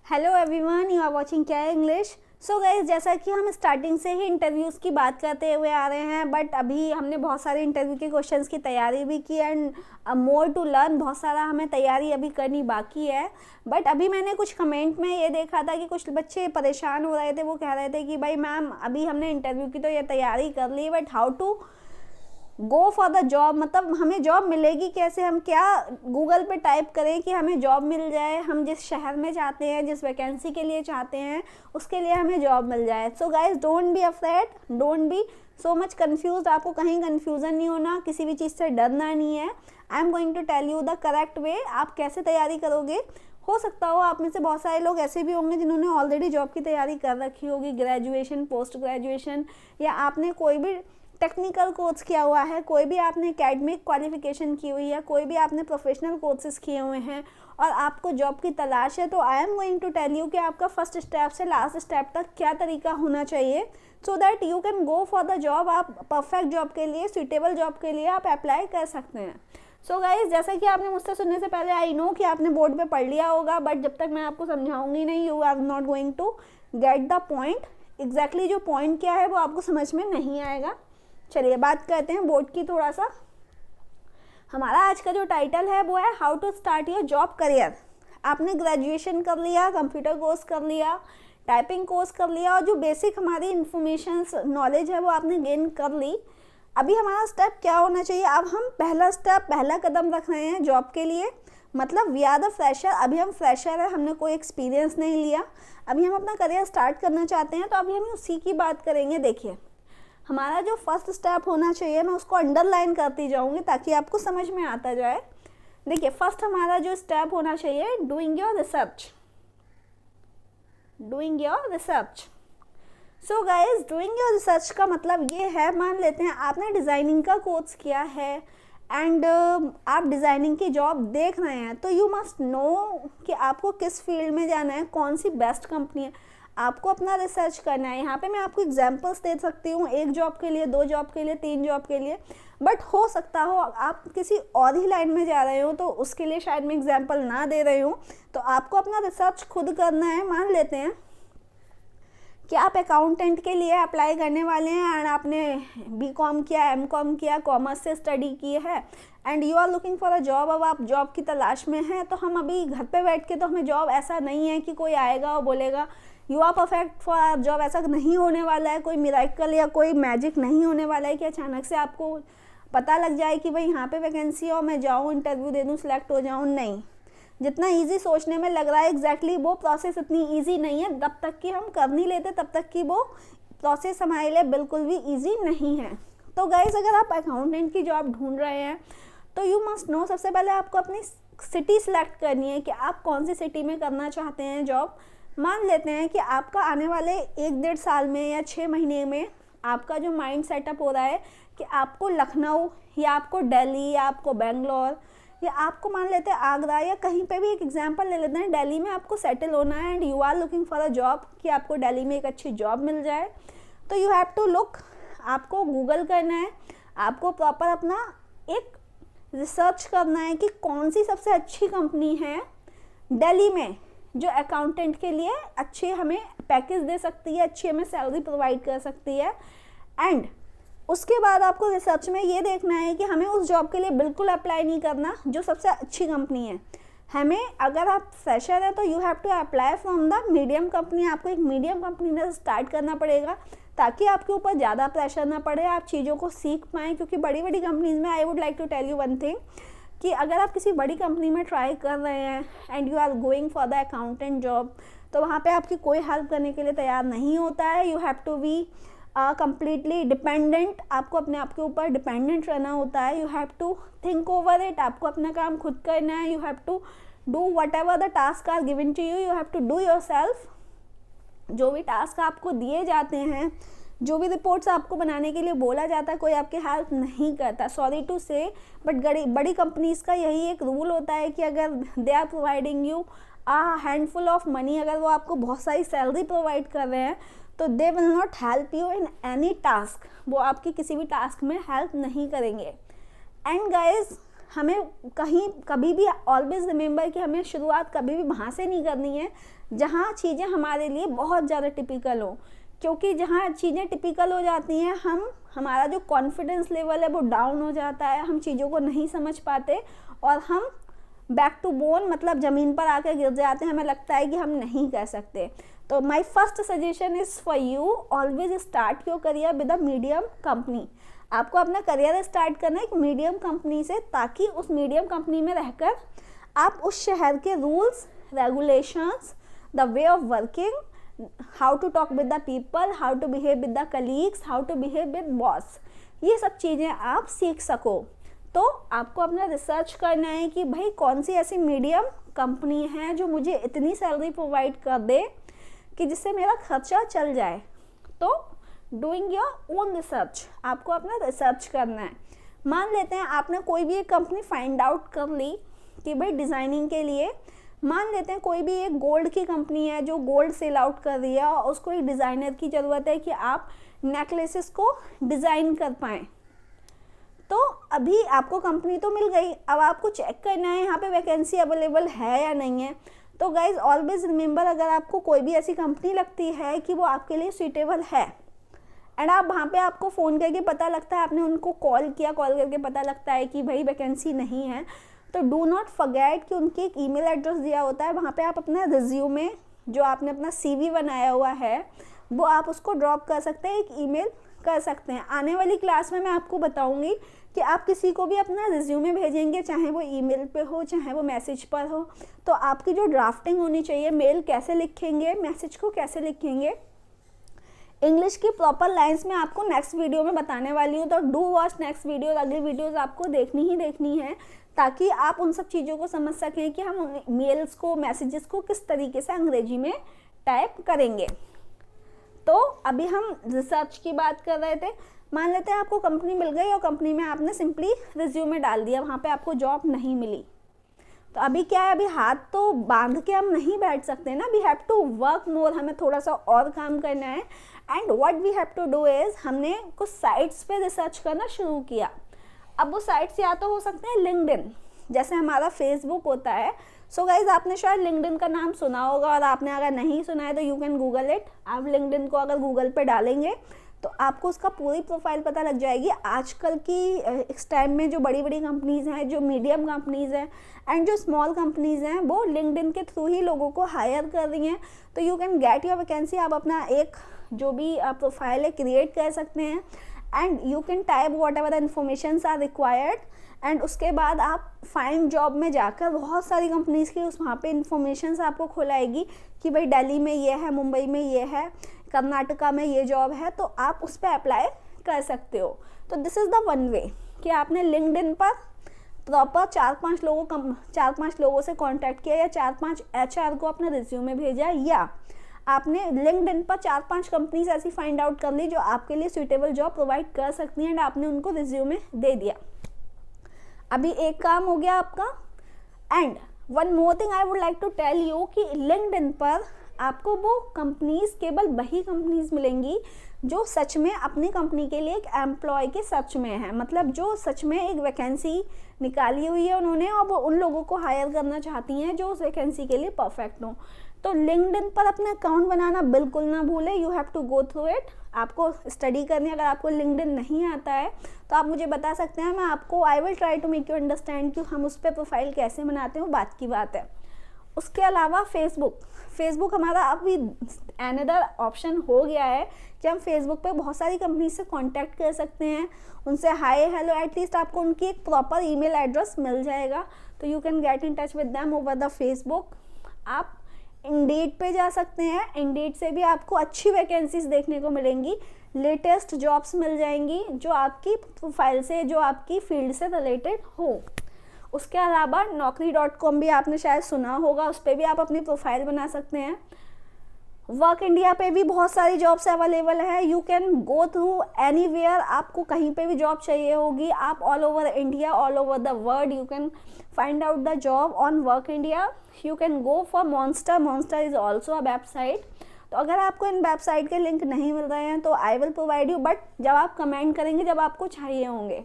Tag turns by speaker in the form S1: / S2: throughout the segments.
S1: Hello everyone, you are watching Kya English. So guys, जैसा कि हम स्टार्टिंग से ही इंटरव्यूज़ की बात करते हुए आ रहे हैं, बट अभी हमने बहुत सारे इंटरव्यू के क्वेश्चंस की तैयारी भी की एंड मोर टू लर्न, बहुत सारा हमें तैयारी अभी करनी बाकी है। बट अभी मैंने कुछ कमेंट में ये देखा था कि कुछ बच्चे परेशान हो रहे थे। वो कह रहे थे कि भाई मैम, अभी हमने इंटरव्यू की तो ये तैयारी कर ली, but how to go for the job, मतलब हमें जॉब मिलेगी कैसे, हम क्या गूगल पे टाइप करें कि हमें जॉब मिल जाए, हम जिस शहर में चाहते हैं, जिस वैकेंसी के लिए चाहते हैं, उसके लिए हमें जॉब मिल जाए। So guys, don't be afraid, don't be so much confuse. आपको कहीं कन्फ्यूज़न नहीं होना, किसी भी चीज़ से डरना नहीं है। I am going to tell you the correct way, आप कैसे तैयारी करोगे। हो सकता हो आप में से बहुत सारे लोग ऐसे भी होंगे जिन्होंने ऑलरेडी जॉब की तैयारी कर रखी होगी, ग्रेजुएशन, पोस्ट ग्रेजुएशन, या आपने कोई भी टेक्निकल कोर्स किया हुआ है, कोई भी आपने एकेडमिक क्वालिफिकेशन की हुई है, कोई भी आपने प्रोफेशनल कोर्सेज किए हुए हैं और आपको जॉब की तलाश है। तो I am going to tell you कि आपका फर्स्ट स्टेप से लास्ट स्टेप तक क्या तरीका होना चाहिए, so that you can go for the job. आप परफेक्ट जॉब के लिए, सुइटेबल जॉब के लिए आप अप्लाई कर सकते हैं। सो गाइज, जैसा कि आपने मुझसे सुनने से पहले, आई नो कि आपने बोर्ड पे पढ़ लिया होगा, बट जब तक मैं आपको समझाऊंगी नहीं, you are not going to get the point. Exactly जो पॉइंट क्या है वो आपको समझ में नहीं आएगा। चलिए बात करते हैं बोर्ड की थोड़ा सा। हमारा आज का जो टाइटल है वो है how to start your job career. आपने ग्रेजुएशन कर लिया, कंप्यूटर कोर्स कर लिया, टाइपिंग कोर्स कर लिया, और जो बेसिक हमारी इंफॉर्मेशन नॉलेज है वो आपने गेन कर ली। अभी हमारा स्टेप क्या होना चाहिए, अब हम पहला कदम रख रहे हैं जॉब के लिए। मतलब वी आर द फ्रेशर, अभी हम फ्रेशर है, हमने कोई एक्सपीरियंस नहीं लिया, अभी हम अपना करियर स्टार्ट करना चाहते हैं, तो अभी हम उसी की बात करेंगे। देखिए, हमारा जो फर्स्ट स्टेप होना चाहिए, मैं उसको अंडरलाइन करती जाऊंगी ताकि आपको समझ में आता जाए। देखिए, फर्स्ट हमारा जो स्टेप होना चाहिए, doing your research. Doing your research. So guys, doing your research का मतलब ये है, मान लेते हैं आपने डिज़ाइनिंग का कोर्स किया है एंड आप डिज़ाइनिंग की जॉब देख रहे हैं, तो यू मस्ट नो कि आपको किस फील्ड में जाना है, कौन सी बेस्ट कंपनी है, आपको अपना रिसर्च करना है। यहाँ पे मैं आपको एग्जांपल्स दे सकती हूँ, 1 जॉब के लिए, 2 जॉब के लिए, 3 जॉब के लिए, बट हो सकता हो आप किसी और ही लाइन में जा रहे हो, तो उसके लिए शायद मैं एग्जांपल ना दे रही हूँ। तो आपको अपना रिसर्च खुद करना है। मान लेते हैं कि आप अकाउंटेंट के लिए अप्लाई करने वाले हैं एंड आपने बीकॉम किया, एमकॉम किया, कॉमर्स से स्टडी की है and you are looking for a job. अब आप जॉब की तलाश में हैं, तो हम अभी घर पे बैठ के तो हमें जॉब, ऐसा नहीं है कि कोई आएगा और बोलेगा you are perfect for job, ऐसा नहीं होने वाला है। कोई मिरेकल या कोई मैजिक नहीं होने वाला है कि अचानक से आपको पता लग जाए कि भाई यहाँ पे वैकेंसी है और मैं जाऊँ, इंटरव्यू दे दूँ, सिलेक्ट हो जाऊँ। नहीं, जितना इजी सोचने में लग रहा है, एग्जैक्टली वो प्रोसेस इतनी इजी नहीं है। जब तक कि हम कर नहीं लेते तब तक कि वो प्रोसेस हमारे लिए बिल्कुल भी इजी नहीं है। तो गाइस, अगर आप अकाउंटेंट की जॉब ढूंढ रहे हैं तो यू मस्ट नो, सबसे पहले आपको अपनी सिटी सिलेक्ट करनी है कि आप कौन सी सिटी में करना चाहते हैं जॉब। मान लेते हैं कि आपका आने वाले 1-1.5 साल में या 6 महीने में आपका जो माइंड सेटअप हो रहा है कि आपको लखनऊ या आपको दिल्ली या आपको बेंगलोर या आपको मान लेते हैं आगरा या कहीं पे भी, एक एग्जांपल ले लेते हैं, दिल्ली में आपको सेटल होना है and you are looking for a job, कि आपको दिल्ली में एक अच्छी जॉब मिल जाए। तो यू हैव टू लुक, आपको गूगल करना है, आपको प्रॉपर अपना एक रिसर्च करना है कि कौन सी सबसे अच्छी कंपनी है दिल्ली में जो अकाउंटेंट के लिए अच्छे हमें पैकेज दे सकती है, अच्छी हमें सैलरी प्रोवाइड कर सकती है। एंड उसके बाद आपको रिसर्च में ये देखना है कि हमें उस जॉब के लिए बिल्कुल अप्लाई नहीं करना जो सबसे अच्छी कंपनी है। हमें, अगर आप फ्रेशर हैं तो you have to apply from the medium company. आपको एक मीडियम कंपनी से स्टार्ट करना पड़ेगा ताकि आपके ऊपर ज़्यादा प्रेशर ना पड़े, आप चीज़ों को सीख पाएँ। क्योंकि बड़ी बड़ी कंपनीज में, I would like to tell you one thing, कि अगर आप किसी बड़ी कंपनी में ट्राई कर रहे हैं and you are going for the accountant job, तो वहाँ पे आपकी कोई हेल्प करने के लिए तैयार नहीं होता है। You have to be completely dependent, आपको अपने आप के ऊपर डिपेंडेंट रहना होता है। You have to think over it, आपको अपना काम खुद करना है। You have to do whatever the task are given to you, you have to do yourself. जो भी टास्क आपको दिए जाते हैं, जो भी रिपोर्ट्स आपको बनाने के लिए बोला जाता है, कोई आपकी हेल्प नहीं करता, सॉरी टू से, बट बड़ी कंपनीज का यही एक रूल होता है कि अगर they are providing you a handful of money, अगर वो आपको बहुत सारी सैलरी प्रोवाइड कर रहे हैं, तो they will not help you in any task, वो आपकी किसी भी टास्क में हेल्प नहीं करेंगे। एंड गाइज, हमें कभी भी ऑलवेज रिमेंबर कि हमें शुरुआत कभी भी वहाँ से नहीं करनी है जहाँ चीज़ें हमारे लिए बहुत ज़्यादा टिपिकल हो, क्योंकि जहाँ चीज़ें टिपिकल हो जाती हैं हमारा जो कॉन्फिडेंस लेवल है वो डाउन हो जाता है, हम चीज़ों को नहीं समझ पाते और हम बैक टू बोन मतलब ज़मीन पर आकर गिर जाते हैं, हमें लगता है कि हम नहीं कर सकते। तो my first suggestion is for you, always start your career with a medium company. आपको अपना करियर स्टार्ट करना है एक मीडियम कंपनी से, ताकि उस मीडियम कंपनी में रहकर आप उस शहर के rules regulations, the way of working, how to talk with the people, how to behave with the colleagues, how to behave with boss, ये सब चीज़ें आप सीख सको। तो आपको अपना रिसर्च करना है कि भाई कौन सी ऐसी मीडियम कंपनी है जो मुझे इतनी सैलरी प्रोवाइड कर दे कि जिससे मेरा खर्चा चल जाए। तो डूइंग योर ओन रिसर्च, आपको अपना रिसर्च करना है। मान लेते हैं आपने कोई भी एक कंपनी फाइंड आउट कर ली कि भाई डिज़ाइनिंग के लिए, मान लेते हैं कोई भी एक गोल्ड की कंपनी है जो गोल्ड सेल आउट कर रही है और उसको एक डिज़ाइनर की ज़रूरत है कि आप नेकलेसेस को डिज़ाइन कर पाएँ। तो अभी आपको कंपनी तो मिल गई, अब आपको चेक करना है यहाँ पे वैकेंसी अवेलेबल है या नहीं है। तो गाइज ऑलवेज रिमेंबर, अगर आपको कोई भी ऐसी कंपनी लगती है कि वो आपके लिए सूटेबल है एंड आप वहाँ पे आपको फ़ोन करके पता लगता है, आपने उनको कॉल किया, कॉल करके पता लगता है कि भाई वैकेंसी नहीं है, तो डू नॉट फॉरगेट कि उनकी एक ईमेल एड्रेस दिया होता है, वहाँ पे आप अपना रिज्यूमे जो आपने अपना CV बनाया हुआ है वो आप उसको ड्रॉप कर सकते हैं, एक ईमेल कर सकते हैं। आने वाली क्लास में मैं आपको बताऊंगी कि आप किसी को भी अपना रिज्यूमे भेजेंगे, चाहे वो ईमेल पे हो चाहे वो मैसेज पर हो, तो आपकी जो ड्राफ्टिंग होनी चाहिए, मेल कैसे लिखेंगे, मैसेज को कैसे लिखेंगे, इंग्लिश की प्रॉपर लाइंस में आपको नेक्स्ट वीडियो में बताने वाली हूँ। तो डू वॉच नेक्स्ट वीडियो, अगली वीडियोस आपको देखनी ही देखनी है ताकि आप उन सब चीज़ों को समझ सकें कि हम मेल्स को, मैसेजेस को किस तरीके से अंग्रेजी में टाइप करेंगे। तो अभी हम रिसर्च की बात कर रहे थे। मान लेते हैं आपको कंपनी मिल गई और कंपनी में आपने सिंपली रिज्यूमे डाल दिया, वहाँ पे आपको जॉब नहीं मिली, तो अभी क्या है, अभी हाथ तो बांध के हम नहीं बैठ सकते ना, we have to work more, हमें थोड़ा सा और काम करना है। And what we have to do is, हमने कुछ साइट्स पे रिसर्च करना शुरू किया। अब वो साइट्स या तो हो सकते हैं लिंक्डइन, जैसे हमारा फेसबुक होता है। सो गाइज आपने शायद लिंक्डइन का नाम सुना होगा, और आपने अगर नहीं सुना है तो यू कैन गूगल इट। आप लिंक्डइन को अगर गूगल पे डालेंगे तो आपको उसका पूरी प्रोफाइल पता लग जाएगी। आजकल की इस टाइम में जो बड़ी बड़ी कंपनीज़ हैं, जो मीडियम कंपनीज़ हैं एंड जो स्मॉल कंपनीज़ हैं, वो लिंक्डइन के थ्रू ही लोगों को हायर कर रही हैं। तो you can get your vacancy, आप अपना एक जो भी प्रोफाइल है क्रिएट कर सकते हैं and you can type whatever the informations are required. And उसके बाद आप फाइंड जॉब में जाकर बहुत सारी कंपनीज़ की वहाँ पे इन्फॉर्मेशंस आपको खुलाएगी कि भाई दिल्ली में ये है, मुंबई में ये है, कर्नाटका में ये जॉब है, तो आप उस पर अप्लाई कर सकते हो। तो this is the one way कि आपने लिंक्डइन पर प्रॉपर 4-5 लोगों से कांटेक्ट किया या 4-5 HR को अपना रिज्यूमे भेजा, या आपने लिंक्डइन पर 4-5 कंपनीज ऐसी फाइंड आउट कर ली जो आपके लिए सूटेबल जॉब प्रोवाइड कर सकती हैं एंड आपने उनको रिज्यूमे दे दिया। अभी एक काम हो गया आपका। And one more thing I would like to tell you कि लिंक्डइन पर आपको वो कंपनीज, केवल वही कंपनीज मिलेंगी जो सच में अपनी कंपनी के लिए एक एम्प्लॉय के सच में है, मतलब जो सच में एक वैकेंसी निकाली हुई है उन्होंने और वो उन लोगों को हायर करना चाहती हैं जो उस वैकेंसी के लिए परफेक्ट हो। तो लिंक्डइन पर अपना अकाउंट बनाना बिल्कुल ना भूलें, you have to go through it. आपको स्टडी करनी है, अगर आपको लिंक्डइन नहीं आता है तो आप मुझे बता सकते हैं, मैं आपको I will try to make you understand कि हम उस पर प्रोफाइल कैसे बनाते हैं, बात की बात है। उसके अलावा फेसबुक हमारा अभी अनदर ऑप्शन हो गया है कि हम फेसबुक पे बहुत सारी कंपनी से कांटेक्ट कर सकते हैं, उनसे हाय हेलो, एटलीस्ट आपको उनकी एक प्रॉपर ईमेल एड्रेस मिल जाएगा, तो you can get in touch with them over the Facebook. आप इंडीड पे जा सकते हैं, इंडीड से भी आपको अच्छी वैकेंसीज देखने को मिलेंगी, लेटेस्ट जॉब्स मिल जाएंगी जो आपकी प्रोफाइल से, जो आपकी फील्ड से रिलेटेड हो। उसके अलावा naukri.com भी आपने शायद सुना होगा, उस पर भी आप अपनी प्रोफाइल बना सकते हैं। वर्क इंडिया पे भी बहुत सारी जॉब्स अवेलेबल है, you can go through anywhere, आपको कहीं पे भी जॉब चाहिए होगी, आप all over India, all over the world you can find out the job on work India. You can go for monster is also a website. तो अगर आपको इन वेबसाइट के लिंक नहीं मिल रहे हैं तो I will provide you, but जब आप कमेंट करेंगे, जब आपको चाहिए होंगे।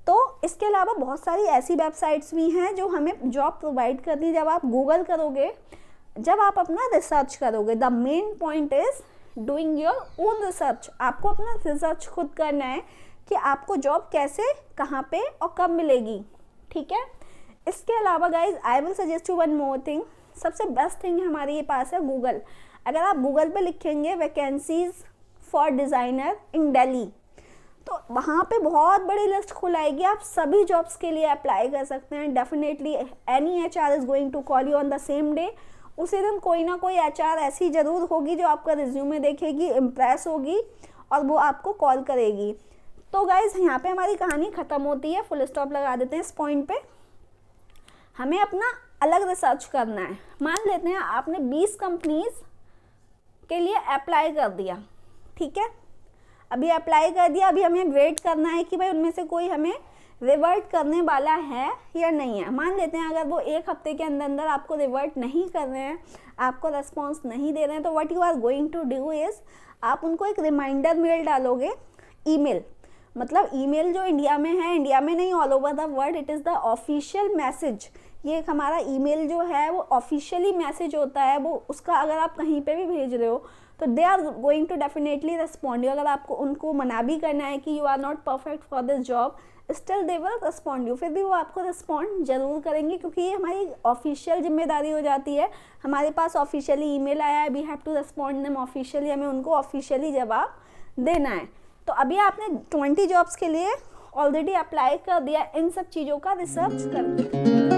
S1: तो इसके अलावा बहुत सारी ऐसी वेबसाइट्स भी हैं जो हमें जॉब प्रोवाइड करती है। जब आप गूगल करोगे, जब आप अपना रिसर्च करोगे, the main point is doing your own research. आपको अपना रिसर्च खुद करना है कि आपको जॉब कैसे, कहाँ पे और कब मिलेगी, ठीक है। इसके अलावा guys I will suggest you one more thing. सबसे बेस्ट थिंग हमारे ये पास है गूगल। अगर आप गूगल पे लिखेंगे वैकेंसीज फॉर डिज़ाइनर इन दिल्ली, तो वहाँ पे बहुत बड़ी लिस्ट खुल आएगी। आप सभी जॉब्स के लिए अप्लाई कर सकते हैं। Definitely any HR is going to call you on the same day. उसी दिन कोई ना कोई HR ऐसी ज़रूर होगी जो आपका रिज्यूमे देखेगी, इम्प्रेस होगी और वो आपको कॉल करेगी। तो गाइज़ यहाँ पे हमारी कहानी ख़त्म होती है, फुल स्टॉप लगा देते हैं इस पॉइंट पे। हमें अपना अलग रिसर्च करना है। मान लेते हैं आपने 20 कंपनीज के लिए अप्लाई कर दिया, ठीक है। अभी अप्लाई कर दिया, अभी हमें वेट करना है कि भाई उनमें से कोई हमें रिवर्ट करने वाला है या नहीं है। मान लेते हैं अगर वो 1 हफ्ते के अंदर अंदर आपको रिवर्ट नहीं कर रहे हैं, आपको रिस्पॉन्स नहीं दे रहे हैं, तो what you are going to do is आप उनको एक रिमाइंडर मेल डालोगे। ईमेल मतलब ईमेल जो इंडिया में है, इंडिया में नहीं, all over the world, it is the official message. ये एक हमारा ईमेल जो है वो ऑफिशियली मैसेज होता है। वो उसका अगर आप कहीं पे भी भेज रहे हो तो they are going to definitely respond you. अगर आपको उनको मना भी करना है कि you are not perfect for this job, still they will respond you. फिर भी वो आपको रिस्पॉन्ड जरूर करेंगे, क्योंकि ये हमारी ऑफिशियल जिम्मेदारी हो जाती है। हमारे पास ऑफिशियली ईमेल आया है, we have to respond them officially, हमें उनको ऑफिशियली जवाब देना है। तो अभी आपने 20 जॉब्स के लिए ऑलरेडी अप्लाई कर दिया इन सब चीज़ों का रिसर्च करके।